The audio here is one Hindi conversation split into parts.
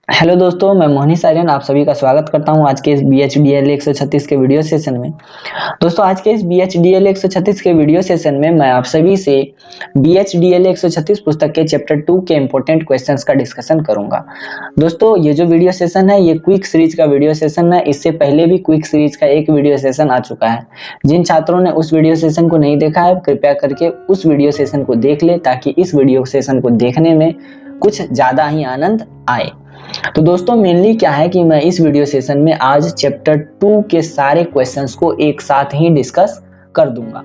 हेलो दोस्तों, मैं मोहनीश आर्यन आप सभी का स्वागत करता हूं आज के इस BHDL 136 के वीडियो सेशन में। दोस्तों, आज के इस BHDL 136 के वीडियो सेशन में मैं आप सभी से BHDL 136 पुस्तक के चैप्टर 2 के इंपॉर्टेंट क्वेश्चंस का डिस्कशन करूंगा। दोस्तों, ये जो वीडियो सेशन है ये क्विक सीरीज का वीडियो सेशन है। इससे पहले भी क्विक सीरीज का एक वीडियो सेशन आ चुका है। जिन छात्रों ने उस वीडियो सेशन को नहीं देखा है, कृपया करके उस वीडियो सेशन को देख ले, ताकि इस वीडियो सेशन को देखने में कुछ ज्यादा ही आनंद आए। तो दोस्तों, मेनली क्या है कि मैं इस वीडियो सेशन में आज चैप्टर 2 के सारे क्वेश्चंस को एक साथ ही डिस्कस कर दूंगा।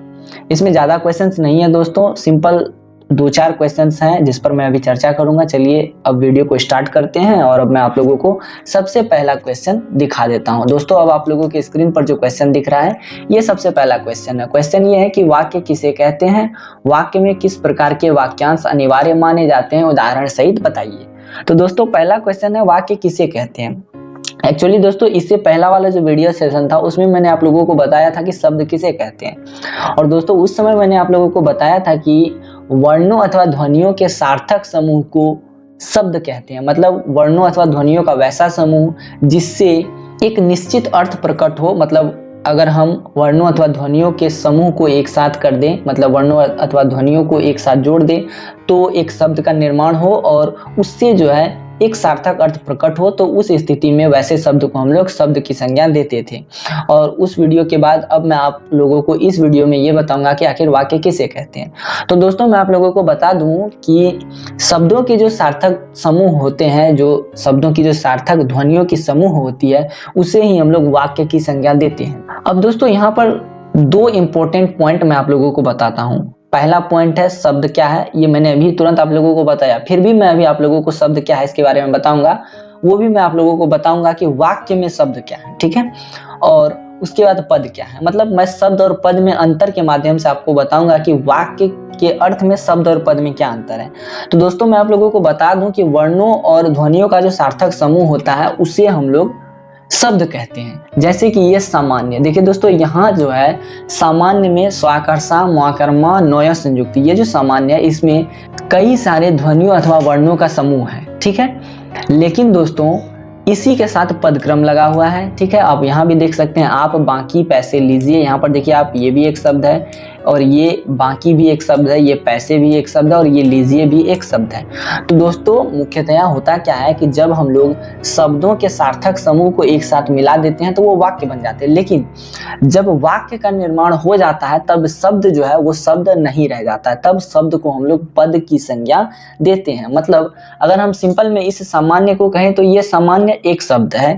इसमें ज्यादा क्वेश्चंस नहीं है दोस्तों, सिंपल 2-4 क्वेश्चंस हैं जिस पर मैं अभी चर्चा करूंगा। चलिए अब वीडियो को स्टार्ट करते हैं और अब मैं आप लोगों को सबसे पहला क्वेश्चन दिखा देता हूं। दोस्तों, अब आप लोगों के स्क्रीन पर जो क्वेश्चन दिख रहा है ये सबसे पहला क्वेश्चन है। क्वेश्चन ये है कि वाक्य किसे कहते हैं, वाक्य में किस प्रकार के वाक्यांश अनिवार्य माने जाते हैं, उदाहरण सहित बताइए। तो दोस्तों, पहला क्वेश्चन है वाक्य किसे कहते हैं। एक्चुअली दोस्तों, इससे पहला वाला जो वीडियो सेशन था उसमें मैंने आप लोगों को बताया था कि शब्द किसे कहते हैं। और दोस्तों, उस समय मैंने आप लोगों को बताया था कि वर्णों अथवा ध्वनियों के सार्थक समूह को शब्द कहते हैं। मतलब वर्णों अथवा ध्वनियों का वैसा समूह जिससे एक निश्चित अर्थ प्रकट हो। मतलब अगर हम वर्णों अथवा ध्वनियों के समूह को एक साथ कर दें, मतलब वर्णों अथवा ध्वनियों को एक साथ जोड़ दें, तो एक शब्द का निर्माण हो और उससे जो है एक सार्थक अर्थ प्रकट हो, तो उस स्थिति में वैसे शब्द को हम लोग शब्द की संज्ञा देते थे। और उस वीडियो के बाद अब मैं आप लोगों को इस वीडियो में ये बताऊंगा कि आखिर वाक्य किसे कहते हैं। तो दोस्तों, मैं आप लोगों को बता दूं कि शब्दों के जो सार्थक समूह होते हैं, जो शब्दों की जो सार्थक ध्वनियों की समूह होती है, उसे ही हम लोग वाक्य की संज्ञा देते हैं। अब दोस्तों, यहाँ पर 2 इंपॉर्टेंट पॉइंट मैं आप लोगों को बताता हूँ। पहला पॉइंट है शब्द क्या है, ये मैंने अभी तुरंत आप लोगों को बताया। फिर भी मैं अभी आप लोगों को शब्द क्या है इसके बारे में बताऊंगा। वो भी मैं आप लोगों को बताऊंगा कि वाक्य में शब्द क्या है, ठीक है। और उसके बाद पद क्या है। मतलब मैं शब्द और पद में अंतर के माध्यम से आपको बताऊंगा कि वाक्य के अर्थ में शब्द और पद में क्या अंतर है। तो दोस्तों, मैं आप लोगों को बता दूं कि वर्णों और ध्वनियों का जो सार्थक समूह होता है उसे हम लोग शब्द कहते हैं। जैसे कि ये सामान्य, देखिए दोस्तों, यहाँ जो है सामान्य में स्वाकर्षा, मुआकर्मा, नोया संयुक्त, ये जो सामान्य है इसमें कई सारे ध्वनियों अथवा वर्णों का समूह है, ठीक है। लेकिन दोस्तों, इसी के साथ पदक्रम लगा हुआ है, ठीक है। आप यहाँ भी देख सकते हैं, आप बाकी पैसे लीजिए। यहाँ पर देखिए आप, ये भी एक शब्द है और ये बाकी भी एक शब्द है, ये पैसे भी एक शब्द है और ये लीजिए भी एक शब्द है। तो दोस्तों, मुख्यतया होता क्या है कि जब हम लोग शब्दों के सार्थक समूह को एक साथ मिला देते हैं तो वो वाक्य बन जाते हैं। लेकिन जब वाक्य का निर्माण हो जाता है तब शब्द जो है वो शब्द नहीं रह जाता है, तब शब्द को हम लोग पद की संज्ञा देते हैं। मतलब अगर हम सिंपल में इस सामान्य को कहें तो ये सामान्य एक शब्द है,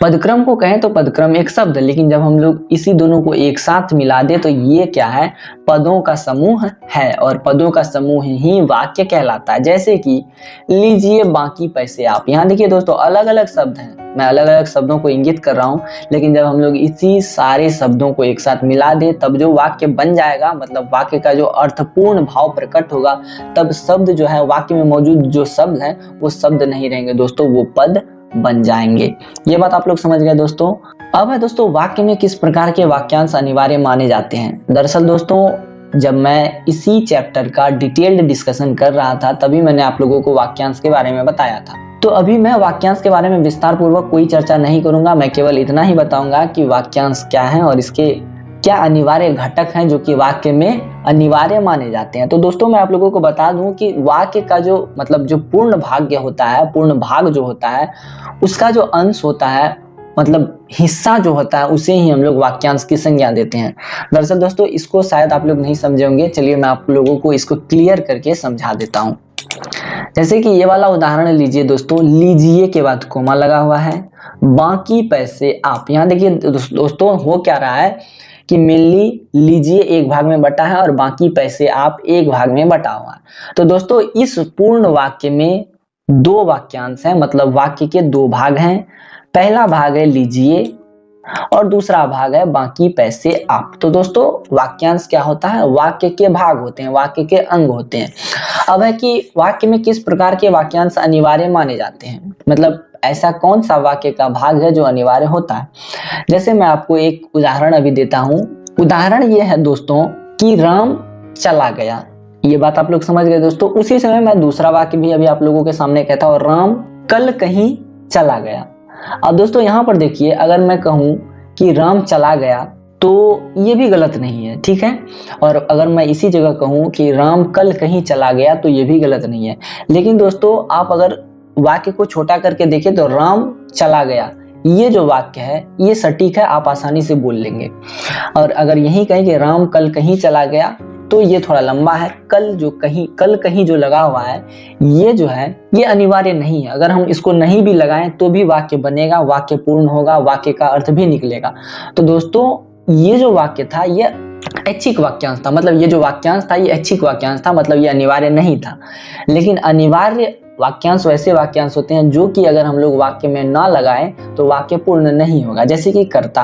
पदक्रम को कहें तो पदक्रम एक शब्द है। लेकिन जब हम लोग इसी दोनों को एक साथ मिला दे तो ये क्या है, पदों का समूह है। और पदों का समूह ही वाक्य कहलाता है। जैसे कि लीजिए बाकी पैसे आप, यहाँ देखिए दोस्तों, अलग अलग शब्द हैं, मैं अलग अलग शब्दों को इंगित कर रहा हूँ। लेकिन जब हम लोग इसी सारे शब्दों को एक साथ मिला दें तब जो वाक्य बन जाएगा, मतलब वाक्य का जो अर्थपूर्ण भाव प्रकट होगा, तब शब्द जो है, वाक्य में मौजूद जो शब्द है वो शब्द नहीं रहेंगे दोस्तों, वो पद बन जाएंगे। ये बात आप लोग समझ गए दोस्तों। अब है दोस्तों, वाक्य में किस प्रकार के वाक्यांश अनिवार्य माने जाते हैं। दरअसल दोस्तों, जब मैं इसी चैप्टर का डिटेल्ड डिस्कशन कर रहा था तभी मैंने आप लोगों को वाक्यांश के बारे में बताया था। तो अभी मैं वाक्यांश के बारे में विस्तार पूर्वक कोई चर्चा नहीं करूंगा। मैं केवल इतना ही बताऊंगा कि वाक्यांश क्या है और इसके क्या अनिवार्य घटक हैं जो कि वाक्य में अनिवार्य माने जाते हैं। तो दोस्तों, मैं आप लोगों को बता दूं कि वाक्य का जो मतलब जो पूर्ण भाग होता है, पूर्ण भाग जो होता है, उसका जो अंश होता है, मतलब हिस्सा जो होता है, उसे ही हम लोग वाक्यांश की संज्ञा देते हैं। दरअसल दोस्तों, इसको शायद आप लोग नहीं समझे होंगे। चलिए मैं आप लोगों को इसको क्लियर करके समझा देता हूँ। जैसे कि ये वाला उदाहरण लीजिए दोस्तों, लीजिए के बाद कोमा लगा हुआ है, बाकी पैसे आप। यहाँ देखिए दोस्तों, हो क्या रहा है कि मेनली लीजिए एक भाग में बटा है और बाकी पैसे आप एक भाग में बटा हुआ है। तो दोस्तों, इस पूर्ण वाक्य में 2 वाक्यांश हैं, मतलब वाक्य के 2 भाग हैं। पहला भाग है लीजिए और दूसरा भाग है बाकी पैसे आप। तो दोस्तों, वाक्यांश क्या होता है, वाक्य के भाग होते हैं, वाक्य के अंग होते हैं। अब है कि वाक्य में किस प्रकार के वाक्यांश अनिवार्य माने जाते हैं, मतलब ऐसा कौन सा वाक्य का भाग है जो अनिवार्य होता है। जैसे मैं आपको एक उदाहरण अभी देता हूँ। उदाहरण ये है दोस्तों कि राम चला गया। ये बात आप लोग समझ गए दोस्तों। उसी समय मैं दूसरा वाक्य भी अभी आप लोगों के सामने कहता हूँ, राम कल कहीं चला गया। अब दोस्तों यहाँ पर देखिए, अगर मैं कहूँ कि राम चला गया तो ये भी गलत नहीं है, ठीक है। और अगर मैं इसी जगह कहूँ कि राम कल कहीं चला गया तो ये भी गलत नहीं है। लेकिन दोस्तों आप अगर वाक्य को छोटा करके देखें तो राम चला गया, ये जो वाक्य है ये सटीक है, आप आसानी से बोल लेंगे। और अगर यही कहें कि राम कल कहीं चला गया तो ये थोड़ा लंबा है। कल कहीं जो लगा हुआ है ये जो है ये अनिवार्य नहीं है। अगर हम इसको नहीं भी लगाएं तो भी वाक्य बनेगा, वाक्य पूर्ण होगा, वाक्य का अर्थ भी निकलेगा। तो दोस्तों ये जो वाक्य था ये ऐच्छिक वाक्यांश था, मतलब ये जो वाक्यांश था ये ऐच्छिक वाक्यांश था, मतलब ये अनिवार्य नहीं था। लेकिन अनिवार्य वाक्यांश वैसे वाक्यांश होते हैं जो कि अगर हम लोग वाक्य में ना लगाएं तो वाक्य पूर्ण नहीं होगा। जैसे कि कर्ता,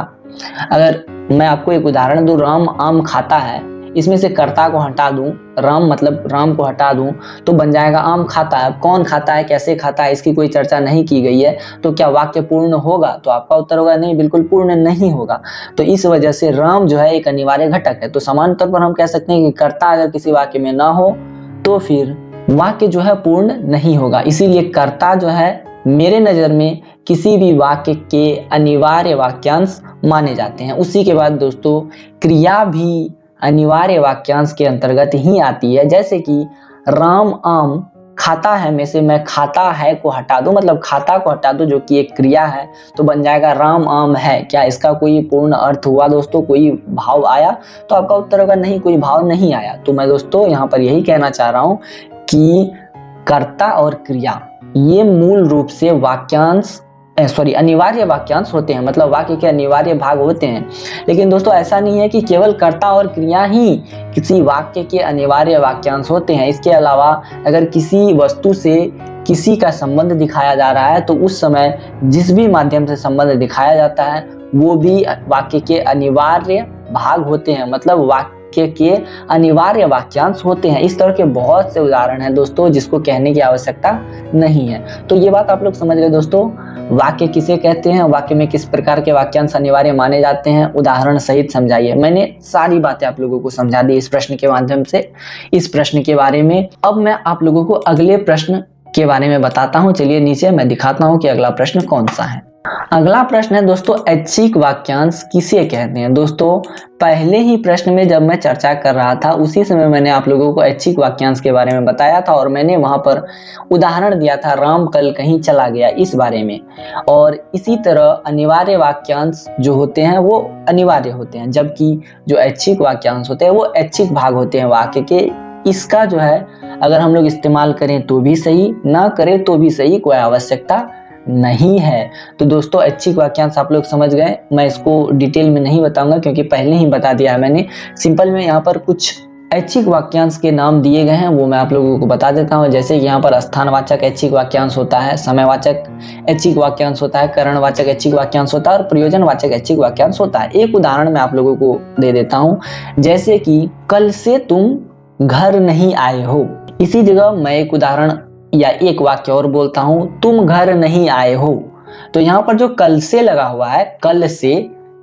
अगर मैं आपको एक उदाहरण दूं, राम आम खाता है, इसमें से कर्ता को हटा दूं, राम मतलब राम को हटा दूं तो बन जाएगा आम खाता है। कौन खाता है, कैसे खाता है, इसकी कोई चर्चा नहीं की गई है, तो क्या वाक्य पूर्ण होगा? तो आपका उत्तर होगा नहीं, बिल्कुल पूर्ण नहीं होगा। तो इस वजह से राम जो है एक अनिवार्य घटक है। तो सामान्य तौर पर हम कह सकते हैं कि कर्ता अगर किसी वाक्य में ना हो तो फिर वाक्य जो है पूर्ण नहीं होगा। इसीलिए कर्ता जो है मेरे नजर में किसी भी वाक्य के अनिवार्य वाक्यांश माने जाते हैं। उसी के बाद दोस्तों क्रिया भी अनिवार्य वाक्यांश के अंतर्गत ही आती है। जैसे कि राम आम खाता है में से मैं खाता है को हटा दूं, मतलब खाता को हटा दूं जो कि एक क्रिया है, तो बन जाएगा राम आम है। क्या इसका कोई पूर्ण अर्थ हुआ दोस्तों? कोई भाव आया? तो आपका उत्तर होगा नहीं, कोई भाव नहीं आया। तो मैं दोस्तों यहाँ पर यही कहना चाह रहा हूं कि कर्ता और क्रिया ये मूल रूप से अनिवार्य वाक्यांश होते हैं, मतलब वाक्य के अनिवार्य भाग होते हैं। लेकिन दोस्तों ऐसा नहीं है कि केवल कर्ता और क्रिया ही किसी वाक्य के अनिवार्य वाक्यांश होते हैं। इसके अलावा अगर किसी वस्तु से किसी का संबंध दिखाया जा रहा है तो उस समय जिस भी माध्यम से संबंध दिखाया जाता है वो भी वाक्य के अनिवार्य भाग होते हैं, मतलब वाक्य के अनिवार्य वाक्यांश होते हैं। इस तरह के बहुत से उदाहरण हैं दोस्तों जिसको कहने की आवश्यकता नहीं है। तो ये बात आप लोग समझ गए दोस्तों, वाक्य किसे कहते हैं, वाक्य में किस प्रकार के वाक्यांश अनिवार्य माने जाते हैं, उदाहरण सहित समझाइए। मैंने सारी बातें आप लोगों को समझा दी इस प्रश्न के माध्यम से, इस प्रश्न के बारे में। अब मैं आप लोगों को अगले प्रश्न के बारे में बताता हूं। चलिए नीचे मैं दिखाता हूं कि अगला प्रश्न कौन सा है। अगला प्रश्न है दोस्तों, ऐच्छिक वाक्यांश किसे कहते हैं? दोस्तों पहले ही प्रश्न में जब मैं चर्चा कर रहा था उसी समय मैंने आप लोगों को ऐच्छिक वाक्यांश के बारे में बताया था और मैंने वहां पर उदाहरण दिया था राम कल कहीं चला गया इस बारे में। और इसी तरह अनिवार्य वाक्यांश जो होते हैं वो अनिवार्य होते हैं, जबकि जो ऐच्छिक वाक्यांश होते हैं वो ऐच्छिक भाग होते हैं वाक्य के। इसका जो है अगर हम लोग इस्तेमाल करें तो भी सही, ना करें तो भी सही, कोई आवश्यकता नहीं है। तो दोस्तों ऐच्छिक वाक्यांश आप लोग समझ गए। मैं इसको डिटेल में नहीं बताऊंगा क्योंकि पहले ही बता दिया है मैंने। सिंपल में यहाँ पर कुछ ऐच्छिक वाक्यांश के नाम दिए गए हैं वो मैं आप लोगों को बता देता हूँ। जैसे यहाँ पर स्थानवाचक ऐच्छिक वाक्यांश होता है, समयवाचक ऐच्छिक वाक्यांश होता है, करणवाचक ऐच्छिक वाक्यांश होता है और प्रयोजनवाचक ऐच्छिक वाक्यांश होता है। एक उदाहरण मैं आप लोगों को दे देता हूँ, जैसे कि कल से तुम घर नहीं आए हो। इसी जगह मैं एक उदाहरण या एक वाक्य और बोलता हूं, तुम घर नहीं आए हो। तो यहाँ पर जो कल से लगा हुआ है, कल से,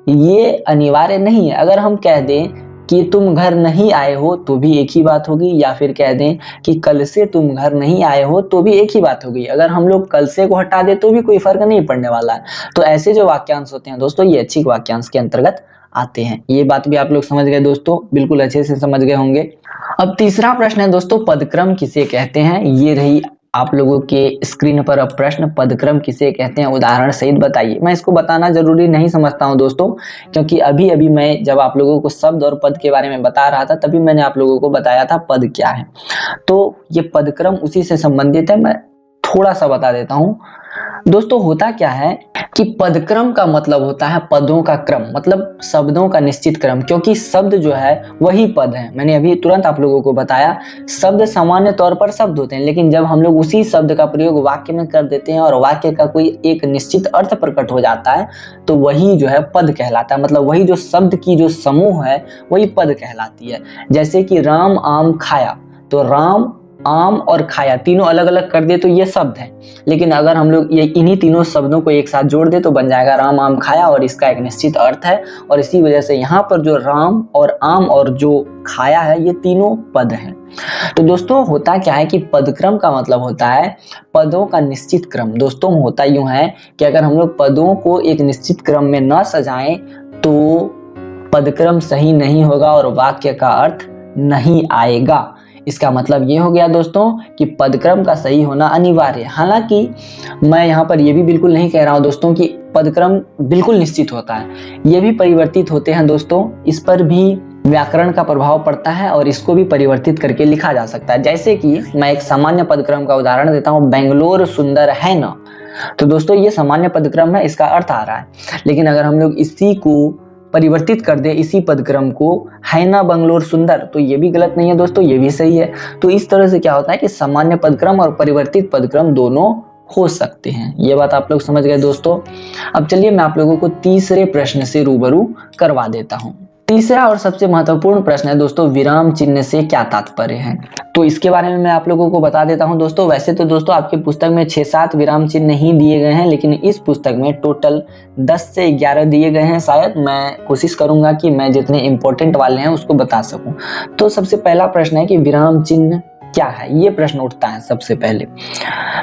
ये अनिवार्य नहीं है। अगर हम कह दें कि तुम घर नहीं आए हो तो भी एक ही बात होगी, या फिर कह दें कि कल से तुम घर नहीं आए हो तो भी एक ही बात होगी। अगर हम लोग कल से को हटा दे तो भी कोई फर्क नहीं पड़ने वाला है। तो ऐसे जो वाक्यांश होते हैं दोस्तों ये ऐच्छिक वाक्यांश के अंतर्गत आते हैं। ये बात भी आप लोग समझ गए दोस्तों, बिल्कुल अच्छे से समझ गए होंगे। अब तीसरा प्रश्न है दोस्तों, पदक्रम किसे कहते हैं? ये रही आप लोगों के स्क्रीन पर अब प्रश्न, पदक्रम किसे कहते हैं, उदाहरण सहित बताइए। मैं इसको बताना जरूरी नहीं समझता हूं दोस्तों, क्योंकि अभी अभी मैं जब आप लोगों को शब्द और पद के बारे में बता रहा था तभी मैंने आप लोगों को बताया था पद क्या है। तो ये पदक्रम उसी से संबंधित है, मैं थोड़ा सा बता देता हूं। दोस्तों होता क्या है कि पदक्रम का मतलब होता है पदों का क्रम, मतलब शब्दों का निश्चित क्रम, क्योंकि शब्द जो है वही पद है। मैंने अभी तुरंत आप लोगों को बताया, शब्द सामान्य तौर पर शब्द होते हैं, लेकिन जब हम लोग उसी शब्द का प्रयोग वाक्य में कर देते हैं और वाक्य का कोई एक निश्चित अर्थ प्रकट हो जाता है तो वही जो है पद कहलाता है। मतलब वही जो शब्द की जो समूह है वही पद कहलाती है। जैसे कि राम आम खाया, तो राम आम और खाया तीनों अलग अलग कर दे तो ये शब्द है, लेकिन अगर हम लोग ये इन्हीं तीनों शब्दों को एक साथ जोड़ दे तो बन जाएगा राम आम खाया, और इसका एक निश्चित अर्थ है। और इसी वजह से यहाँ पर जो राम और आम और जो खाया है ये तीनों पद हैं। तो दोस्तों होता क्या है कि पदक्रम का मतलब होता है पदों का निश्चित क्रम। दोस्तों होता यूं है कि अगर हम लोग पदों को एक निश्चित क्रम में न सजाएं तो पदक्रम सही नहीं होगा और वाक्य का अर्थ नहीं आएगा। इसका मतलब ये हो गया दोस्तों कि पदक्रम का सही होना अनिवार्य है। हालांकि मैं यहाँ पर ये भी बिल्कुल नहीं कह रहा हूँ दोस्तों कि पदक्रम बिल्कुल निश्चित होता है, ये भी परिवर्तित होते हैं दोस्तों। इस पर भी व्याकरण का प्रभाव पड़ता है और इसको भी परिवर्तित करके लिखा जा सकता है। जैसे कि मैं एक सामान्य पदक्रम का उदाहरण देता हूँ, बेंगलोर सुंदर है ना। तो दोस्तों ये सामान्य पदक्रम है, इसका अर्थ आ रहा है, लेकिन अगर हम लोग इसी को परिवर्तित कर दे, इसी पदक्रम को, है ना बंगलोर सुंदर, तो ये भी गलत नहीं है दोस्तों, ये भी सही है। तो इस तरह से क्या होता है कि सामान्य पदक्रम और परिवर्तित पदक्रम दोनों हो सकते हैं। ये बात आप लोग समझ गए दोस्तों। अब चलिए मैं आप लोगों को तीसरे प्रश्न से रूबरू करवा देता हूँ। तीसरा और सबसे महत्वपूर्ण प्रश्न है दोस्तों, विराम चिन्ह से क्या तात्पर्य है। तो इसके बारे में मैं आप लोगों को बता देता हूं दोस्तों। वैसे तो दोस्तों आपके पुस्तक में 6-7 विराम चिन्ह ही दिए गए हैं, लेकिन इस पुस्तक में टोटल 10 से 11 दिए गए हैं। शायद मैं कोशिश करूंगा कि मैं जितने इंपॉर्टेंट वाले हैं उसको बता सकूं। तो सबसे पहला प्रश्न है कि विराम चिन्ह क्या है, ये प्रश्न उठता है सबसे पहले।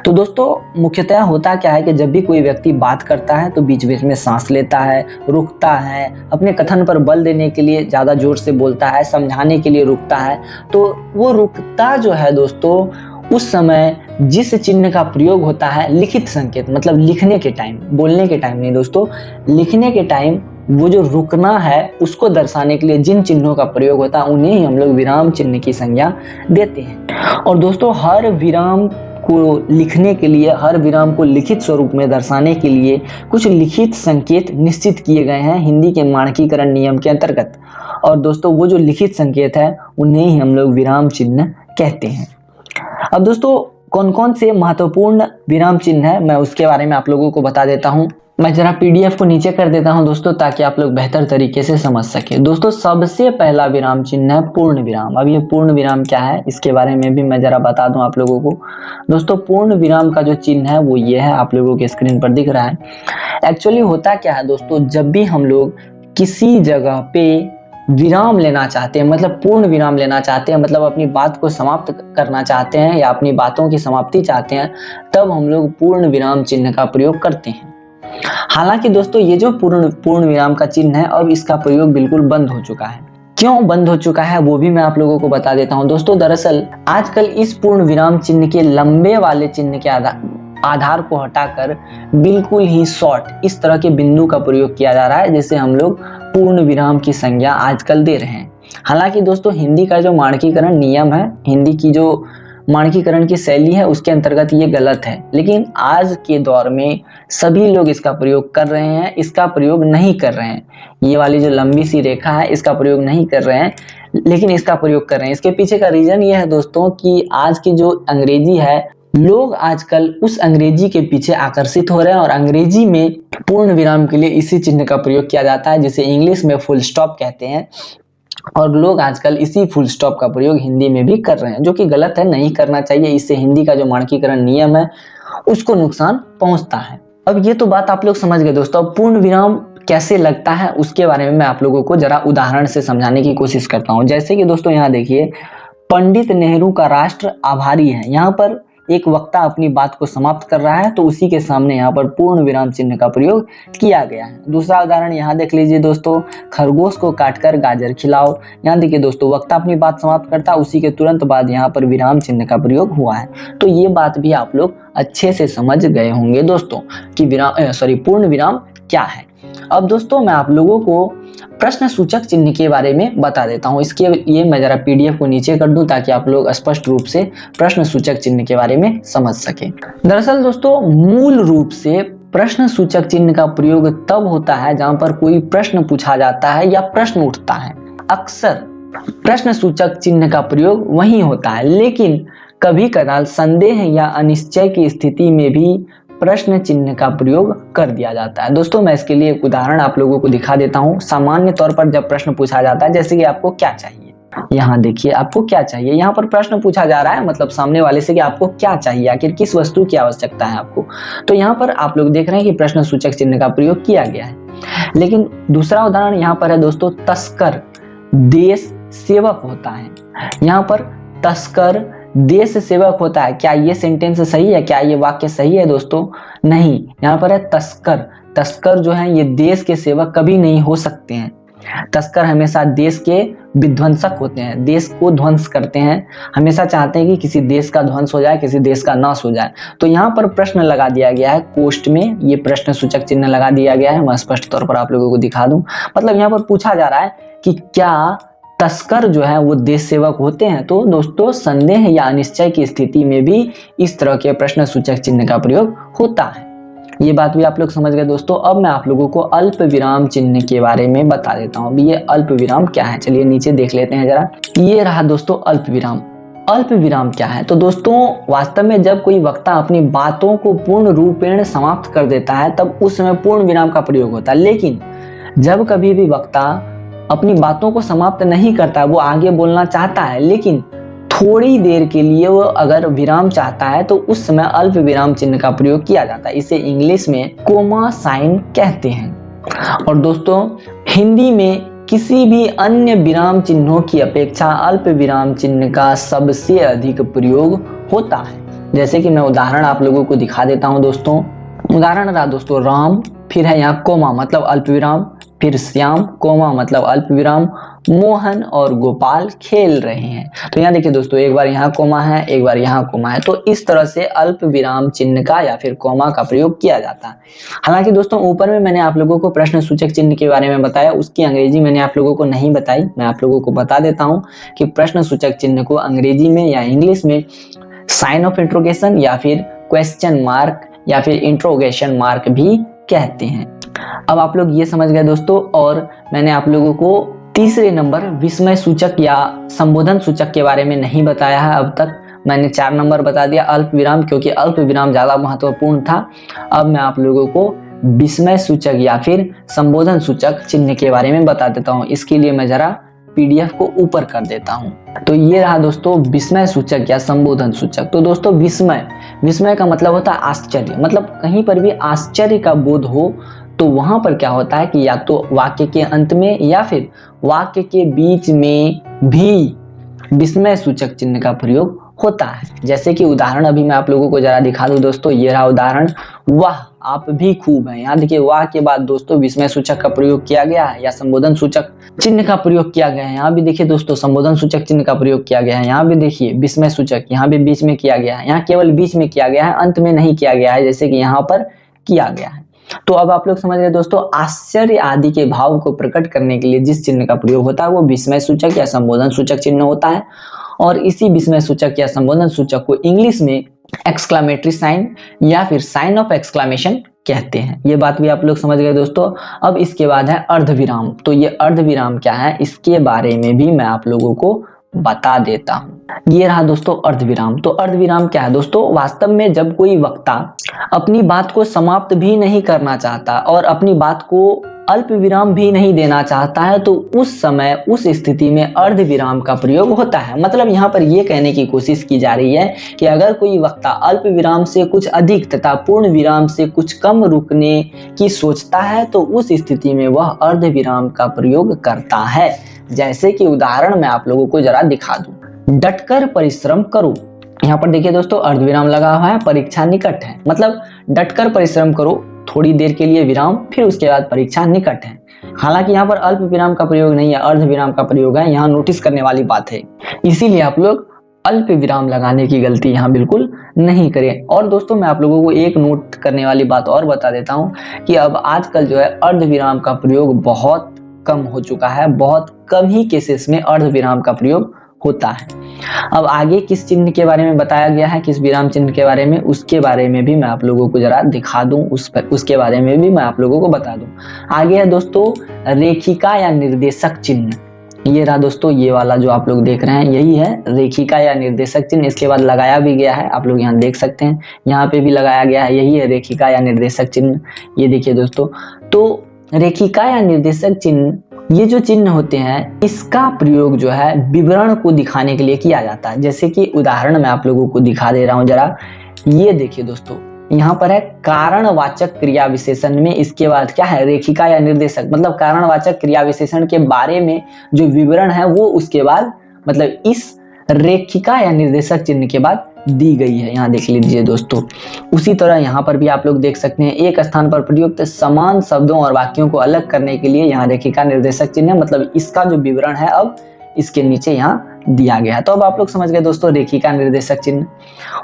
तो दोस्तों मुख्यतः होता क्या है कि जब भी कोई व्यक्ति बात करता है तो बीच बीच में सांस लेता है, रुकता है, अपने कथन पर बल देने के लिए ज्यादा जोर से बोलता है, समझाने के लिए रुकता है। तो वो रुकता जो है दोस्तों, उस समय जिस चिन्ह का प्रयोग होता है लिखित संकेत, मतलब लिखने के टाइम, बोलने के टाइम नहीं दोस्तों, लिखने के टाइम वो जो रुकना है उसको दर्शाने के लिए जिन चिन्हों का प्रयोग होता है उन्हें ही हम लोग विराम चिन्ह की संज्ञा देते हैं। और दोस्तों हर विराम को लिखने के लिए, हर विराम को लिखित स्वरूप में दर्शाने के लिए कुछ लिखित संकेत निश्चित किए गए हैं हिंदी के मानकीकरण नियम के अंतर्गत। और दोस्तों वो जो लिखित संकेत है उन्हें ही हम लोग विराम चिन्ह कहते हैं। अब दोस्तों कौन कौन से महत्वपूर्ण विराम चिन्ह है मैं उसके बारे में आप लोगों को बता देता हूं। मैं जरा पीडीएफ को नीचे कर देता हूं दोस्तों ताकि आप लोग बेहतर तरीके से समझ सके। दोस्तों सबसे पहला विराम चिन्ह है पूर्ण विराम। अब ये पूर्ण विराम क्या है इसके बारे में भी मैं जरा बता दूं आप लोगों को। दोस्तों पूर्ण विराम का जो चिन्ह है वो ये है, आप लोगों के स्क्रीन पर दिख रहा है। एक्चुअली होता क्या है दोस्तों, जब भी हम लोग किसी जगह पे विराम लेना चाहते हैं, मतलब पूर्ण विराम लेना चाहते हैं, मतलब अपनी बात को समाप्त करना चाहते हैं या अपनी बातों की समाप्ति चाहते हैं, तब हम लोग पूर्ण विराम चिन्ह का प्रयोग करते हैं। हालांकि दोस्तों ये जो पूर्ण विराम का चिन्ह है अब इसका प्रयोग बिल्कुल बंद हो चुका है। क्यों बंद हो चुका है वो भी मैं आप लोगों को बता देता हूं दोस्तों। दरअसल आजकल इस पूर्ण विराम चिन्ह के लंबे वाले चिन्ह के आधार को हटाकर बिल्कुल ही शॉर्ट इस तरह के बिंदु का प्रयोग किया जा रहा है, जिससे हम लोग पूर्ण विराम की संज्ञा आजकल दे रहे हैं। हालांकि दोस्तों हिंदी का जो मानकीकरण नियम है, हिंदी की जो मानकीकरण की शैली है उसके अंतर्गत ये गलत है, लेकिन आज के दौर में सभी लोग इसका प्रयोग कर रहे हैं, इसका प्रयोग नहीं कर रहे हैं। ये वाली जो लंबी सी रेखा है इसका प्रयोग नहीं कर रहे हैं, लेकिन इसका प्रयोग कर रहे हैं। इसके पीछे का रीजन ये है दोस्तों कि आज की जो अंग्रेजी है, लोग आजकल उस अंग्रेजी के पीछे आकर्षित हो रहे हैं और अंग्रेजी में पूर्ण विराम के लिए इसी चिन्ह का प्रयोग किया जाता है जिसे इंग्लिश में फुल स्टॉप कहते हैं। और लोग आजकल इसी फुल स्टॉप का प्रयोग हिंदी में भी कर रहे हैं, जो कि गलत है, नहीं करना चाहिए। इससे हिंदी का जो मानकीकरण नियम है उसको नुकसान पहुंचता है। अब ये तो बात आप लोग समझ गए दोस्तों। अब पूर्ण विराम कैसे लगता है उसके बारे में मैं आप लोगों को जरा उदाहरण से समझाने की कोशिश करता हूं। जैसे कि दोस्तों यहाँ देखिए, पंडित नेहरू का राष्ट्र आभारी है। यहाँ पर एक वक्ता अपनी बात को समाप्त कर रहा है तो उसी के सामने यहाँ पर पूर्ण विराम चिन्ह का प्रयोग किया गया है। दूसरा उदाहरण यहाँ देख लीजिए दोस्तों, खरगोश को काटकर गाजर खिलाओ। यहाँ देखिए दोस्तों, वक्ता अपनी बात समाप्त करता, उसी के तुरंत बाद यहाँ पर विराम चिन्ह का प्रयोग हुआ है। तो ये बात भी आप लोग अच्छे से समझ गए होंगे दोस्तों कि पूर्ण विराम क्या है। अब दोस्तों मैं आप लोगों को प्रश्न सूचक चिन्ह के बारे में बता देता हूं। इसके लिए मैं जरा पीडीएफ को नीचे कर दूं ताकि आप लोग स्पष्ट रूप से प्रश्न सूचक चिन्ह के बारे में समझ सकें। दरअसल दोस्तों मूल रूप से प्रश्न सूचक चिन्ह का प्रयोग तब होता है जहां पर कोई प्रश्न पूछा जाता है या प्रश्न उठता है। अक्सर प्रश्न सूचक चिन्ह का प्रयोग वही होता है, लेकिन कभी कदार संदेह या अनिश्चय की स्थिति में भी प्रश्न चिन्ह का प्रयोग कर दिया जाता है। दोस्तों मैं इसके लिए एक उदाहरण आप लोगों को दिखा देता हूं। सामान्य तौर पर जब प्रश्न पूछा जाता है जैसे कि आपको क्या चाहिए, यहाँ देखिए आपको क्या चाहिए, यहाँ पर प्रश्न पूछा जा रहा है मतलब सामने वाले से कि आपको क्या चाहिए, आखिर किस वस्तु की आवश्यकता है आपको। तो यहाँ पर आप लोग देख रहे हैं कि प्रश्न सूचक चिन्ह का प्रयोग किया गया है। लेकिन दूसरा उदाहरण यहाँ पर है दोस्तों, तस्कर देश सेवक होता है। यहाँ पर तस्कर देश सेवक होता है, क्या ये सेंटेंस सही है, क्या ये वाक्य सही है दोस्तों? नहीं, यहाँ पर है तस्कर। तस्कर जो है ये देश के सेवक कभी नहीं हो सकते हैं। तस्कर हमेशा देश के विध्वंसक होते हैं, देश को ध्वंस करते हैं, हमेशा चाहते हैं कि किसी देश का ध्वंस हो जाए, किसी देश का नाश हो जाए। तो यहाँ पर प्रश्न लगा दिया गया है, कोष्ठ में ये प्रश्न सूचक चिन्ह लगा दिया गया है। मैं स्पष्ट तौर पर आप लोगों को दिखा दूं, मतलब यहाँ पर पूछा जा रहा है कि क्या तस्कर जो है वो देश सेवक होते हैं। तो दोस्तों संदेह या अनिश्चय की स्थिति में भी इस तरह के प्रश्न सूचक चिन्ह का प्रयोग होता है। ये बात भी आप लोग समझ गए दोस्तों। अब मैं आप लोगों को अल्प विराम चिन्ह के बारे में बता देता हूँ। ये अल्प विराम क्या है, चलिए नीचे देख लेते हैं जरा। ये रहा दोस्तों अल्प विराम। अल्प विराम क्या है? तो दोस्तों वास्तव में जब कोई वक्ता अपनी बातों को पूर्ण रूपेण समाप्त कर देता है तब उस समय पूर्ण विराम का प्रयोग होता है। लेकिन जब कभी भी वक्ता अपनी बातों को समाप्त नहीं करता, वो आगे बोलना चाहता है लेकिन थोड़ी देर के लिए वो अगर विराम चाहता है तो उस समय अल्प विराम चिन्ह का प्रयोग किया जाता है। इसे इंग्लिश में कोमा साइन कहते हैं। और दोस्तों हिंदी में किसी भी अन्य विराम चिन्हों की अपेक्षा अल्प विराम चिन्ह का सबसे अधिक प्रयोग होता है। जैसे कि मैं उदाहरण आप लोगों को दिखा देता हूं दोस्तों। उदाहरण रहा दोस्तों राम, फिर है यहाँ कोमा मतलब अल्प विराम, फिर श्याम कोमा मतलब अल्प विराम, मोहन और गोपाल खेल रहे हैं। तो यहाँ देखिए दोस्तों, एक बार यहाँ कोमा है, एक बार यहाँ कोमा है। तो इस तरह से अल्प विराम चिन्ह का या फिर कोमा का प्रयोग किया जाता है। हालांकि दोस्तों ऊपर में मैंने आप लोगों को प्रश्न सूचक चिन्ह के बारे में बताया, उसकी अंग्रेजी मैंने आप लोगों को नहीं बताई। मैं आप लोगों को बता देता हूँ कि प्रश्न सूचक चिन्ह को अंग्रेजी में या इंग्लिश में साइन ऑफ इंट्रोगेशन या फिर क्वेश्चन मार्क या फिर इंट्रोगेशन मार्क भी कहते हैं। अब आप लोग ये समझ गए दोस्तों। और मैंने आप लोगों को तीसरे नंबर विस्मय सूचक या संबोधन सूचक के बारे में नहीं बताया है। अब तक मैंने 4 नंबर बता दिया अल्प विराम, क्योंकि अल्प विराम ज्यादा महत्वपूर्ण था। अब मैं आप लोगों को विस्मय सूचक या फिर संबोधन सूचक चिन्ह के बारे में बता देता हूँ। इसके लिए मैं जरा पीडीएफ को ऊपर कर देता हूँ। तो ये रहा दोस्तों विस्मय सूचक या संबोधन सूचक। तो दोस्तों विस्मय का मतलब होता है आश्चर्य, मतलब कहीं पर भी आश्चर्य का बोध हो तो वहां पर क्या होता है कि या तो वाक्य के अंत में या फिर वाक्य के बीच में भी विस्मय सूचक चिन्ह का प्रयोग होता है। जैसे कि उदाहरण अभी मैं आप लोगों को जरा दिखा दूं दोस्तों। ये रहा उदाहरण, वाह आप भी खूब हैं। यहाँ देखिए वाह के बाद दोस्तों विस्मय सूचक का प्रयोग किया गया है या संबोधन सूचक चिन्ह का प्रयोग किया गया है। यहाँ भी देखिए दोस्तों संबोधन सूचक चिन्ह का प्रयोग किया गया है। यहाँ भी देखिए विस्मय सूचक यहाँ भी बीच में किया गया है, यहाँ केवल बीच में किया गया है, अंत में नहीं किया गया है जैसे कि यहाँ पर किया गया है। तो अब आप लोग समझ रहे दोस्तों, आश्चर्य आदि के भाव को प्रकट करने के लिए जिस चिन्ह का प्रयोग होता है वो विस्मय सूचक या संबोधन सूचक चिन्ह होता है। और इसी विस्मय सूचक या संबोधन सूचक को इंग्लिश में एक्सक्लेमेटरी साइन या फिर साइन ऑफ एक्सक्लेमेशन कहते हैं। ये बात भी आप लोग समझ गए दोस्तों। अब इसके बाद है अर्धविराम। तो ये अर्धविराम क्या है, इसके बारे में भी मैं आप लोगों को बता देता हूँ। ये रहा दोस्तों अर्धविराम। तो अर्धविराम क्या है दोस्तों, वास्तव में जब कोई वक्ता अपनी बात को समाप्त भी नहीं करना चाहता और अपनी बात को अल्प विराम भी नहीं देना चाहता है तो उस समय उस स्थिति में अर्धविराम का प्रयोग होता है। मतलब यहाँ पर यह कहने की कोशिश की जा रही है कि अगर कोई वक्ता अल्प विराम से कुछ अधिक तथा पूर्ण विराम से कुछ कम रुकने की सोचता है तो उस स्थिति में वह अर्धविराम का प्रयोग करता है। जैसे कि उदाहरण मैं आप लोगों को जरा दिखा दूं, डटकर परिश्रम करो। यहाँ पर देखिए दोस्तों अर्धविराम लगा हुआ है, परीक्षा निकट है, मतलब डटकर परिश्रम करो, थोड़ी देर के लिए विराम, फिर उसके बाद परीक्षा निकट है। हालांकि यहाँ पर अल्प विराम का प्रयोग नहीं है, अर्धविराम का प्रयोग है। यहाँ नोटिस करने वाली बात है, इसीलिए आप लोग अल्प विराम लगाने की गलती यहाँ बिल्कुल नहीं करें। और दोस्तों मैं आप लोगों को एक नोट करने वाली बात और बता देता हूँ कि अब आजकल जो है अर्धविराम का प्रयोग बहुत कम हो चुका है, बहुत कम ही केसेस में अर्धविराम का प्रयोग होता है। अब आगे किस चिन्ह के बारे में बताया गया है, किस विराम चिन्ह के बारे में, उसके बारे में भी मैं आप लोगों को जरा दिखा दूं, उसके बारे में भी मैं आप लोगों को बता दूं। आगे है दोस्तों रेखिका या निर्देशक चिन्ह। ये रहा दोस्तों, ये वाला जो आप लोग देख रहे हैं यही है रेखिका या निर्देशक चिन्ह। इसके बाद लगाया भी गया है, आप लोग यहाँ देख सकते हैं, यहाँ पे भी लगाया गया है, यही है रेखिका या निर्देशक चिन्ह। ये देखिए दोस्तों, तो रेखिका या निर्देशक चिन्ह ये जो चिन्ह होते हैं इसका प्रयोग जो है विवरण को दिखाने के लिए किया जाता है। जैसे कि उदाहरण मैं आप लोगों को दिखा दे रहा हूं जरा, ये देखिए दोस्तों, यहाँ पर है कारणवाचक क्रिया विशेषण में इसके बाद क्या है, रेखिका या निर्देशक, मतलब कारणवाचक क्रिया विशेषण के बारे में जो विवरण है वो उसके बाद मतलब इस रेखिका या निर्देशक चिन्ह के बाद दी गई है। यहाँ देख लीजिए दोस्तों। उसी तरह यहाँ पर भी आप लोग देख सकते हैं, एक स्थान पर प्रयुक्त समान शब्दों और वाक्यों को अलग करने के लिए यहाँ रेखिका निर्देशक चिन्ह, मतलब इसका जो विवरण है अब इसके नीचे यहाँ दिया गया है। तो अब आप लोग समझ गए दोस्तों रेखिका निर्देशक चिन्ह।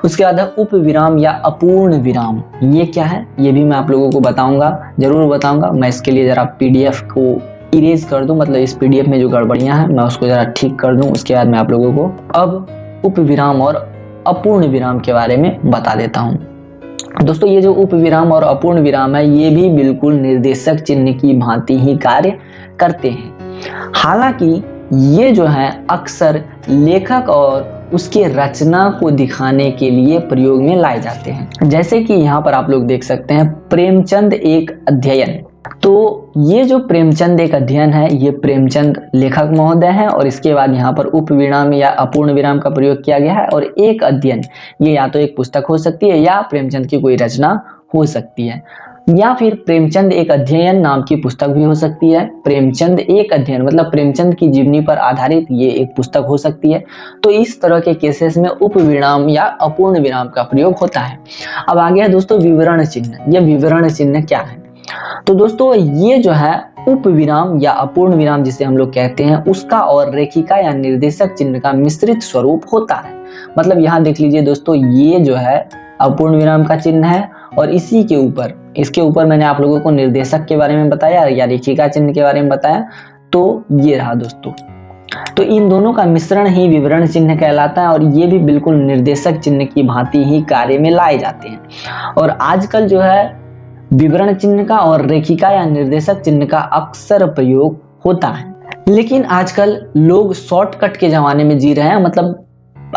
उसके बाद है उप विराम या अपूर्ण विराम। ये क्या है ये भी मैं आप लोगों को बताऊंगा, जरूर बताऊंगा। मैं इसके लिए जरा पीडीएफ को इरेज कर दूं, मतलब इस पीडीएफ में जो गड़बड़ियां हैं मैं उसको जरा ठीक कर दूं। उसके बाद मैं आप लोगों को अब उप विराम और अपूर्ण विराम के बारे में बता देता हूं। दोस्तों ये जो उप विराम और अपूर्ण विराम है ये भी बिल्कुल निर्देशक चिन्ह की भांति ही कार्य करते हैं। हालांकि ये जो है अक्सर लेखक और उसके रचना को दिखाने के लिए प्रयोग में लाए जाते हैं। जैसे कि यहाँ पर आप लोग देख सकते हैं प्रेमचंद एक अध्ययन। तो ये जो प्रेमचंद एक अध्ययन है ये प्रेमचंद लेखक महोदय हैं और इसके बाद यहाँ पर उप विराम या अपूर्ण विराम का प्रयोग किया गया है। और एक अध्ययन ये या तो एक पुस्तक हो सकती है या प्रेमचंद की कोई रचना हो सकती है, या फिर प्रेमचंद एक अध्ययन नाम की पुस्तक भी हो सकती है। प्रेमचंद एक अध्ययन मतलब प्रेमचंद की जीवनी पर आधारित ये एक पुस्तक हो सकती है। तो इस तरह के केसेस में उप विराम या अपूर्ण विराम का प्रयोग होता है। अब आगे है दोस्तों विवरण चिन्ह। यह विवरण चिन्ह क्या है? तो दोस्तों ये जो है उप विराम या अपूर्ण विराम जिसे हम लोग कहते हैं उसका और रेखिका या निर्देशक चिन्ह का मिश्रित स्वरूप होता है। मतलब यहाँ देख लीजिए दोस्तों, ये जो है अपूर्ण विराम का चिन्ह है और इसी के ऊपर, इसके ऊपर मैंने आप लोगों को निर्देशक के बारे में बताया या रेखिका चिन्ह के बारे में बताया। तो ये रहा दोस्तों। तो इन दोनों का मिश्रण ही विवरण चिन्ह कहलाता है और ये भी बिल्कुल निर्देशक चिन्ह की भांति ही कार्य में लाए जाते हैं। और आजकल जो है विवरण चिन्ह का और रेखिका या निर्देशक चिन्ह का अक्सर प्रयोग होता है। लेकिन आजकल लोग शॉर्टकट के जमाने में जी रहे हैं, मतलब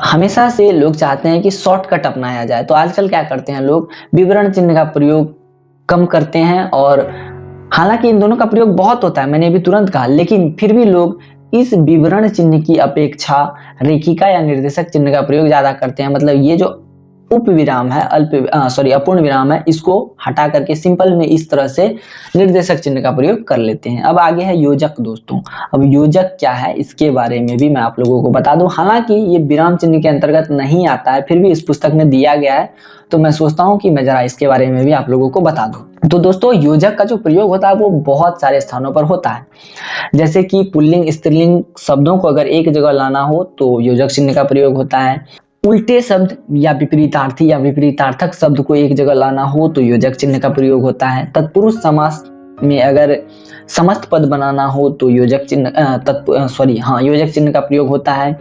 हमेशा से लोग चाहते हैं कि शॉर्टकट अपनाया जाए। तो आजकल क्या करते हैं लोग, विवरण चिन्ह का प्रयोग कम करते हैं। और हालांकि इन दोनों का प्रयोग बहुत होता है, मैंने अभी तुरंत कहा, लेकिन फिर भी लोग इस विवरण चिन्ह की अपेक्षा रेखिका या निर्देशक चिन्ह का प्रयोग ज्यादा करते हैं। मतलब ये जो उप विराम है अपूर्ण विराम है, इसको हटा करके सिंपल में इस तरह से निर्देशक चिन्ह का प्रयोग कर लेते हैं। अब आगे है योजक दोस्तों। अब योजक क्या है इसके बारे में भी मैं आप लोगों को बता दूं। हालांकि ये विराम चिन्ह के अंतर्गत नहीं आता है, फिर भी इस पुस्तक में दिया गया है, तो मैं सोचता हूं कि मैं जरा इसके बारे में भी आप लोगों को बता दूं। तो दोस्तों योजक का जो प्रयोग होता है वो बहुत सारे स्थानों पर होता है। जैसे कि पुल्लिंग स्त्रीलिंग शब्दों को अगर एक जगह लाना हो तो योजक चिन्ह का प्रयोग होता है। उल्टे शब्द या विपरीतार्थी या विपरीतार्थक शब्द को एक जगह लाना हो तो योजक चिन्ह का प्रयोग होता है। तत्पुरुष समास में अगर समस्त पद बनाना हो तो योजक चिन्ह का प्रयोग होता है।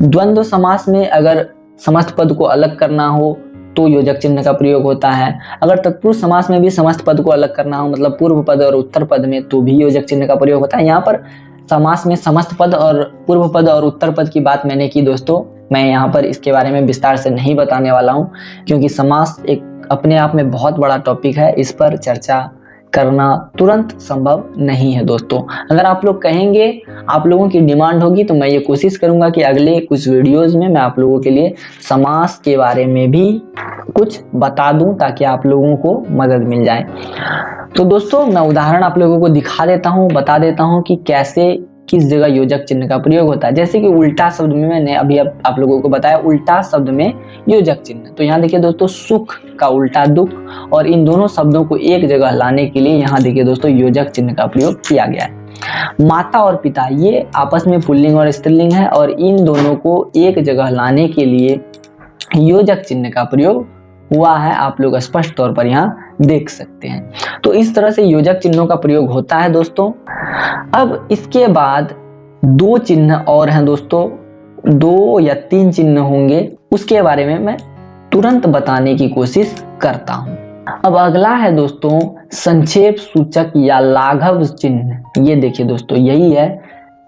द्वंद्व समास में अगर समस्त पद को अलग करना हो तो योजक चिन्ह का प्रयोग होता है। अगर तत्पुरुष समास में भी समस्त पद को अलग करना हो, मतलब पूर्व पद और उत्तर पद में, तो भी योजक चिन्ह का प्रयोग होता है। यहाँ पर समास में समस्त पद और पूर्व पद और उत्तर पद की बात मैंने की दोस्तों। मैं यहाँ पर इसके बारे में विस्तार से नहीं बताने वाला हूँ, क्योंकि समास एक अपने आप में बहुत बड़ा टॉपिक है, इस पर चर्चा करना तुरंत संभव नहीं है दोस्तों। अगर आप लोग कहेंगे, आप लोगों की डिमांड होगी, तो मैं ये कोशिश करूंगा कि अगले कुछ वीडियोस में मैं आप लोगों के लिए समास के बारे में भी कुछ बता दूं, ताकि आप लोगों को मदद मिल जाए। तो दोस्तों मैं उदाहरण आप लोगों को दिखा देता हूं, बता देता हूं कि कैसे किस जगह योजक चिन्ह का प्रयोग होता है। जैसे कि उल्टा शब्द में मैंने अभी आप लोगों को बताया, उल्टा शब्द में योजक चिन्ह। तो यहाँ देखिए दोस्तों, सुख का उल्टा दुख, और इन दोनों शब्दों को एक जगह लाने के लिए यहाँ देखिए दोस्तों योजक चिन्ह का प्रयोग किया गया है। माता और पिता ये आपस में पुल्लिंग और स्त्रीलिंग है, और इन दोनों को एक जगह लाने के लिए योजक चिन्ह का प्रयोग हुआ है। आप लोग स्पष्ट तौर पर यहाँ देख सकते हैं। तो इस तरह से योजक चिन्हों का प्रयोग होता है दोस्तों। अब इसके बाद दो चिन्ह और हैं दोस्तों, 2 या 3 चिन्ह होंगे, उसके बारे में मैं तुरंत बताने की कोशिश करता हूं। अब अगला है दोस्तों संक्षेप सूचक या लाघव चिन्ह। ये देखिए दोस्तों, यही है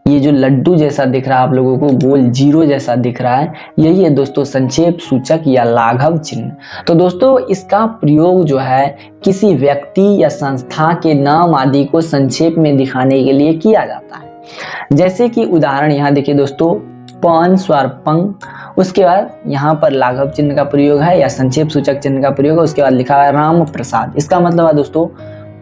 ये जो लड्डू जैसा दिख रहा है आप लोगों को, गोल जीरो जैसा दिख रहा है, यही है दोस्तों संक्षेप सूचक या लाघव चिन्ह। तो दोस्तों इसका प्रयोग जो है किसी व्यक्ति या संस्था के नाम आदि को संक्षेप में दिखाने के लिए किया जाता है। जैसे कि उदाहरण यहाँ देखिए दोस्तों, पन स्वर पंग, उसके बाद यहाँ पर लाघव चिन्ह का प्रयोग है या संक्षेप सूचक चिन्ह का प्रयोग है। उसके बाद लिखा है राम प्रसाद, इसका मतलब है दोस्तों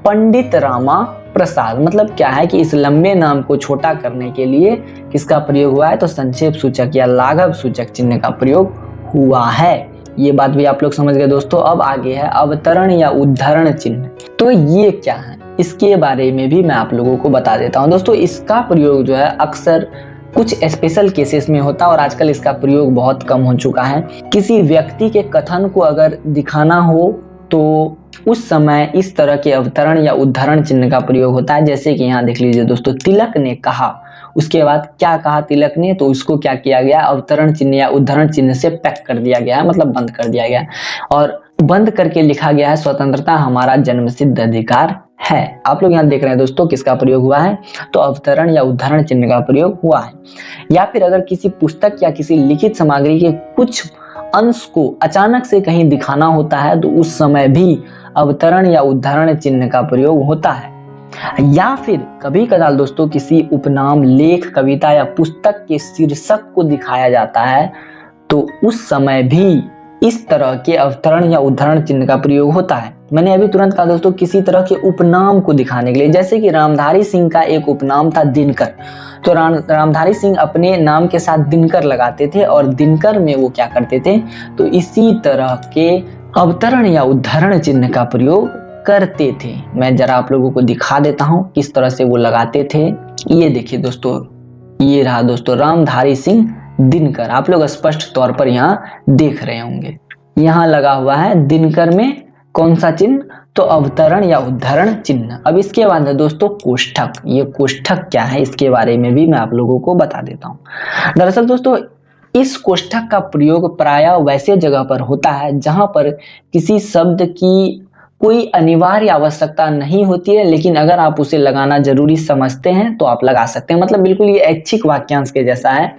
पंडित रामा प्रसाद। मतलब क्या है कि इस लंबे नाम को छोटा करने के लिए किसका प्रयोग हुआ है, तो संक्षेप सूचक या लाघव सूचक चिन्ह का प्रयोग हुआ है। ये बात भी आप लोग समझ गए दोस्तों। अब आगे है अवतरण या उद्धरण चिन्ह। तो ये क्या है, इसके बारे में भी मैं आप लोगों को बता देता हूँ दोस्तों। इसका प्रयोग जो है अक्सर कुछ स्पेशल केसेस में होता है और आजकल इसका प्रयोग बहुत कम हो चुका है। किसी व्यक्ति के कथन को अगर दिखाना हो तो उस समय इस तरह के अवतरण या उद्धरण चिन्ह का प्रयोग होता है। जैसे कि यहाँ देख लीजिए दोस्तों, तिलक ने कहा, उसके बाद क्या कहा तिलक ने, तो उसको क्या किया गया, अवतरण चिन्ह या उद्धरण चिन्ह से पैक कर दिया गया है, मतलब बंद कर दिया गया है और बंद करके लिखा गया है स्वतंत्रता हमारा जन्मसिद्ध अधिकार है। आप लोग यहाँ देख रहे हैं दोस्तों किसका प्रयोग हुआ है, तो अवतरण या उद्धरण चिन्ह का प्रयोग हुआ है। या फिर अगर किसी पुस्तक या किसी लिखित सामग्री के कुछ अंश को अचानक से कहीं दिखाना होता है तो उस समय भी अवतरण या उद्धरण चिन्ह का प्रयोग होता है। या फिर कभी कदार दोस्तों किसी उपनाम, लेख, कविता या पुस्तक के शीर्षक को दिखाया जाता है तो उस समय भी इस तरह के अवतरण या उद्धरण चिन्ह का प्रयोग होता है। मैंने अभी तुरंत कहा दोस्तों किसी तरह के उपनाम को दिखाने के लिए, जैसे कि रामधारी सिंह का एक उपनाम था दिनकर, तो रामधारी सिंह अपने नाम के साथ दिनकर लगाते थे और दिनकर में वो क्या करते थे, तो इसी तरह के अवतरण या उद्धरण चिन्ह का प्रयोग करते थे। मैं जरा आप लोगों को दिखा देता हूं किस तरह से वो लगाते थे। ये देखिए दोस्तों, ये रहा दोस्तों रामधारी सिंह दिनकर, आप लोग स्पष्ट तौर पर यहाँ देख रहे होंगे। यहाँ लगा हुआ है दिनकर में कौन सा चिन्ह, तो अवतरण या उद्धरण चिन्ह। अब इसके बाद है दोस्तों कोष्ठक। ये कोष्ठक क्या है इसके बारे में भी मैं आप लोगों को बता देता हूँ। दरअसल दोस्तों इस कोष्ठक का प्रयोग प्रायः वैसे जगह पर होता है जहां पर किसी शब्द की कोई अनिवार्य आवश्यकता नहीं होती है, लेकिन अगर आप उसे लगाना जरूरी समझते हैं तो आप लगा सकते हैं। मतलब बिल्कुल ये ऐच्छिक वाक्यांश के जैसा है।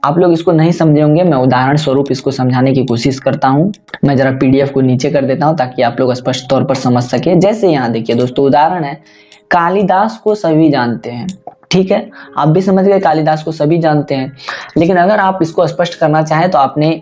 आप लोग इसको नहीं समझे होंगे, मैं उदाहरण स्वरूप इसको समझाने की कोशिश करता हूँ। मैं जरा पीडीएफ को नीचे कर देता हूँ ताकि आप लोग स्पष्ट तौर पर समझ सके। जैसे यहाँ देखिए दोस्तों उदाहरण है, कालिदास को सभी जानते हैं। ठीक है, आप भी समझ गए कालिदास को सभी जानते हैं, लेकिन अगर आप इसको स्पष्ट करना चाहें तो आपने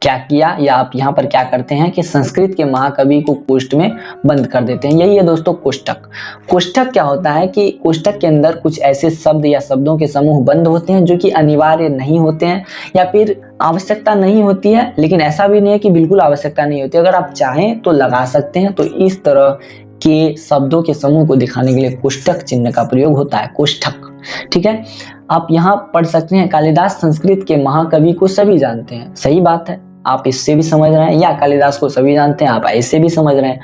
क्या किया, या आप यहाँ पर क्या करते हैं कि संस्कृत के महाकवि को कोष्ठ में बंद कर देते हैं। यही है दोस्तों कोष्ठक। कोष्ठक क्या होता है कि कोष्ठक के अंदर कुछ ऐसे शब्द या शब्दों के समूह बंद होते हैं जो कि अनिवार्य नहीं होते हैं या फिर आवश्यकता नहीं होती है, लेकिन ऐसा भी नहीं है कि बिल्कुल आवश्यकता नहीं होती। अगर आप चाहें तो लगा सकते हैं। तो इस तरह के शब्दों के समूह को दिखाने के लिए कोष्ठक चिन्ह का प्रयोग होता है, कोष्ठक। ठीक है, आप यहाँ पढ़ सकते हैं कालिदास संस्कृत के महाकवि को सभी जानते हैं। सही बात है, आप इससे भी समझ रहे हैं, या कालिदास को सभी जानते हैं आप ऐसे भी समझ रहे हैं।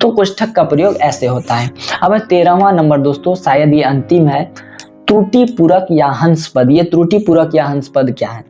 तो कोष्ठक का प्रयोग ऐसे होता है। अब 13वां नंबर दोस्तों, शायद ये अंतिम है, त्रुटि पूरक या हंस पद। ये त्रुटि पूरक या हंस पद क्या है,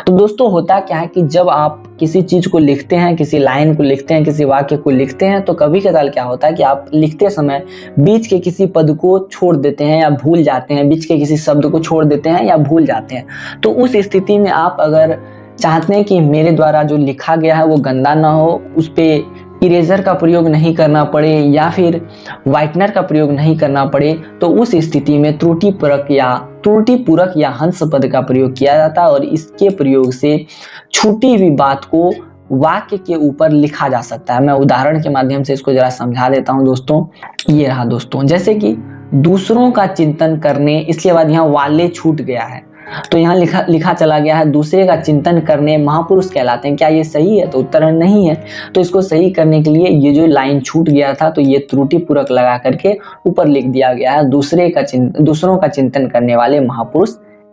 तो दोस्तों होता क्या है कि जब आप किसी चीज को लिखते हैं, किसी लाइन को लिखते हैं, किसी वाक्य को लिखते हैं, तो कभी कदार क्या होता है कि आप लिखते समय बीच के किसी पद को छोड़ देते हैं या भूल जाते हैं, बीच के किसी शब्द को छोड़ देते हैं या भूल जाते हैं। तो उस स्थिति में आप अगर चाहते हैं कि मेरे द्वारा जो लिखा गया है वो गंदा ना हो, उस पे इरेजर का प्रयोग नहीं करना पड़े या फिर व्हाइटनर का प्रयोग नहीं करना पड़े, तो उस स्थिति में त्रुटि पूरक या हंस पद का प्रयोग किया जाता है और इसके प्रयोग से छूटी हुई बात को वाक्य के ऊपर लिखा जा सकता है। मैं उदाहरण के माध्यम से इसको जरा समझा देता हूं दोस्तों। ये रहा दोस्तों, जैसे कि दूसरों का चिंतन करने, इसके बाद यहाँ वाले छूट गया है तो यहाँ लिखा चला गया है दूसरे का चिंतन करने महापुरुष कहलाते हैं। क्या ये सही है, तो उत्तर नहीं है। तो इसको सही करने के लिए ये जो लाइन छूट गया था तो ये त्रुटि पूरक लगा करके ऊपर लिख दिया गया है दूसरों का चिंतन करने वाले महापुरुष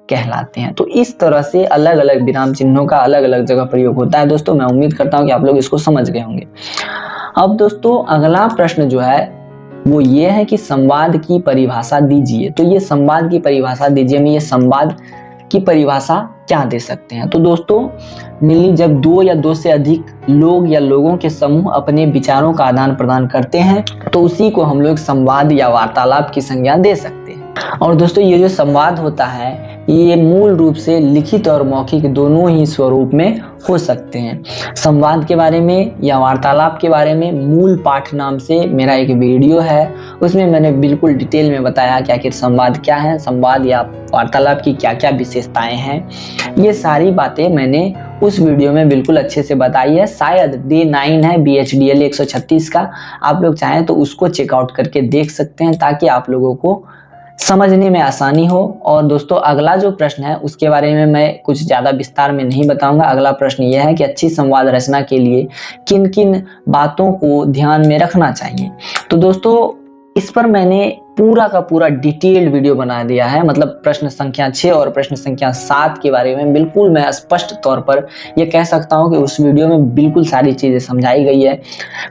कहलाते हैं। तो इस तरह से अलग अलग विराम चिन्हों का अलग अलग जगह प्रयोग होता है। दोस्तों मैं उम्मीद करता हूँ कि आप लोग इसको समझ गए होंगे। अब दोस्तों अगला प्रश्न जो है वो ये है कि संवाद की परिभाषा दीजिए। तो ये संवाद की परिभाषा दीजिए में ये संवाद की परिभाषा क्या दे सकते हैं। तो दोस्तों मिली जब दो या दो से अधिक लोग या लोगों के समूह अपने विचारों का आदान प्रदान करते हैं तो उसी को हम लोग संवाद या वार्तालाप की संज्ञा दे सकते हैं। और दोस्तों ये जो संवाद होता है ये मूल रूप से लिखित और मौखिक दोनों ही स्वरूप में हो सकते हैं। संवाद के बारे में या वार्तालाप के बारे में मूल पाठ नाम से मेरा एक वीडियो है, उसमें मैंने बिल्कुल डिटेल में बताया कि आखिर संवाद क्या है, संवाद या वार्तालाप की क्या क्या विशेषताएं हैं। ये सारी बातें मैंने उस वीडियो में बिल्कुल अच्छे से बताई है। शायद डे 9 है BHDL 136 का, आप लोग चाहें तो उसको चेकआउट करके देख सकते हैं ताकि आप लोगों को समझने में आसानी हो। और दोस्तों अगला जो प्रश्न है उसके बारे में मैं कुछ ज़्यादा विस्तार में नहीं बताऊंगा। अगला प्रश्न यह है कि अच्छी संवाद रचना के लिए किन किन बातों को ध्यान में रखना चाहिए। तो दोस्तों इस पर मैंने पूरा का पूरा डिटेल्ड वीडियो बना दिया है, मतलब प्रश्न संख्या 6 और प्रश्न संख्या 7 के बारे में बिल्कुल मैं स्पष्ट तौर पर ये कह सकता हूँ कि उस वीडियो में बिल्कुल सारी चीज़ें समझाई गई है।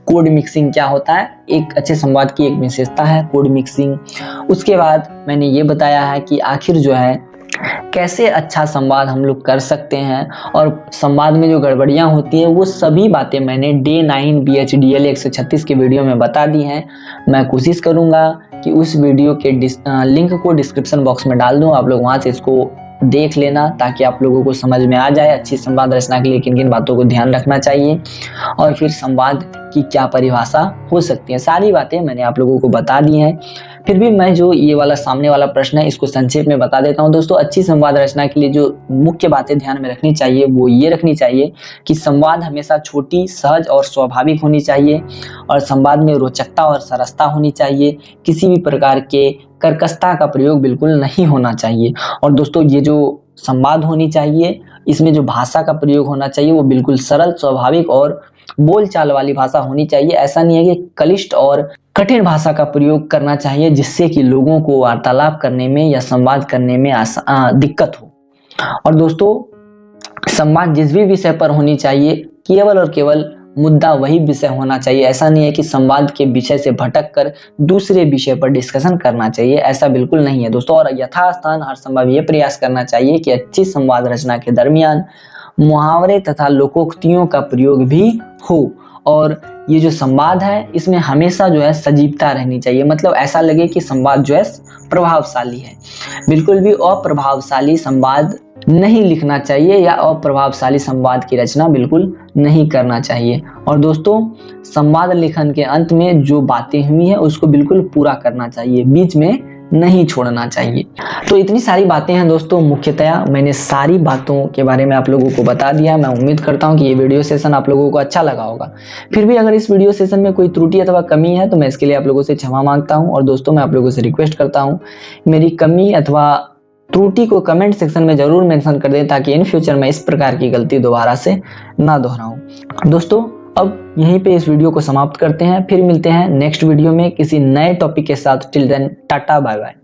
कोड मिक्सिंग क्या होता है, एक अच्छे संवाद की एक विशेषता है कोड मिक्सिंग। उसके बाद मैंने ये बताया है कि आखिर जो है कैसे अच्छा संवाद हम लोग कर सकते हैं और संवाद में जो गड़बड़ियां होती हैं वो सभी बातें मैंने डे 9 BHDL 136 के वीडियो में बता दी हैं। मैं कोशिश करूंगा कि उस वीडियो के लिंक को डिस्क्रिप्शन बॉक्स में डाल दूं, आप लोग वहां से इसको देख लेना ताकि आप लोगों को समझ में आ जाए अच्छी संवाद रचना के लिए किन किन बातों को ध्यान रखना चाहिए और फिर संवाद की क्या परिभाषा हो सकती है। सारी बातें मैंने आप लोगों को बता दी हैं। फिर भी मैं जो ये वाला सामने वाला प्रश्न है इसको संक्षेप में बता देता हूँ। दोस्तों अच्छी संवाद रचना के लिए जो मुख्य बातें ध्यान में रखनी चाहिए वो ये रखनी चाहिए कि संवाद हमेशा छोटी, सहज और स्वाभाविक होनी चाहिए और संवाद में रोचकता और सरसता होनी चाहिए। किसी भी प्रकार के कर्कशता का प्रयोग बिल्कुल नहीं होना चाहिए। और दोस्तों ये जो संवाद होनी चाहिए इसमें जो भाषा का प्रयोग होना चाहिए वो बिल्कुल सरल, स्वाभाविक और बोलचाल वाली भाषा होनी चाहिए। ऐसा नहीं है कि क्लिष्ट और कठिन भाषा का प्रयोग करना चाहिए जिससे कि लोगों को वार्तालाप करने में या संवाद करने में दिक्कत हो। और दोस्तों संवाद जिस भी विषय पर होनी चाहिए केवल और केवल मुद्दा वही विषय होना चाहिए। ऐसा नहीं है कि संवाद के विषय से भटक कर दूसरे विषय पर डिस्कशन करना चाहिए, ऐसा बिल्कुल नहीं है दोस्तों। और यथास्थान हर संभव ये प्रयास करना चाहिए कि अच्छी संवाद रचना के दरमियान मुहावरे तथा लोकोक्तियों का प्रयोग भी हो। और ये जो संवाद है इसमें हमेशा जो है सजीवता रहनी चाहिए, मतलब ऐसा लगे कि संवाद जो है प्रभावशाली है। बिल्कुल भी अप्रभावशाली संवाद नहीं लिखना चाहिए या अप्रभावशाली संवाद की रचना बिल्कुल नहीं करना चाहिए। और दोस्तों संवाद लेखन के अंत में जो बातें हुई हैं उसको बिल्कुल पूरा करना चाहिए, बीच में नहीं छोड़ना चाहिए। तो इतनी सारी बातें हैं दोस्तों, मुख्यतया मैंने सारी बातों के बारे में आप लोगों को बता दिया। मैं उम्मीद करता हूं कि ये वीडियो सेशन आप लोगों को अच्छा लगा होगा। फिर भी अगर इस वीडियो सेशन में कोई त्रुटि अथवा कमी है तो मैं इसके लिए आप लोगों से क्षमा मांगता हूं। और दोस्तों मैं आप लोगों से रिक्वेस्ट करता हूं मेरी कमी अथवा त्रुटि को कमेंट सेक्शन में जरूर मेंशन कर दें ताकि इन फ्यूचर में इस प्रकार की गलती दोबारा से ना दोहराऊं। दोस्तों अब यहीं पे इस वीडियो को समाप्त करते हैं, फिर मिलते हैं नेक्स्ट वीडियो में किसी नए टॉपिक के साथ। Till then tata bye bye.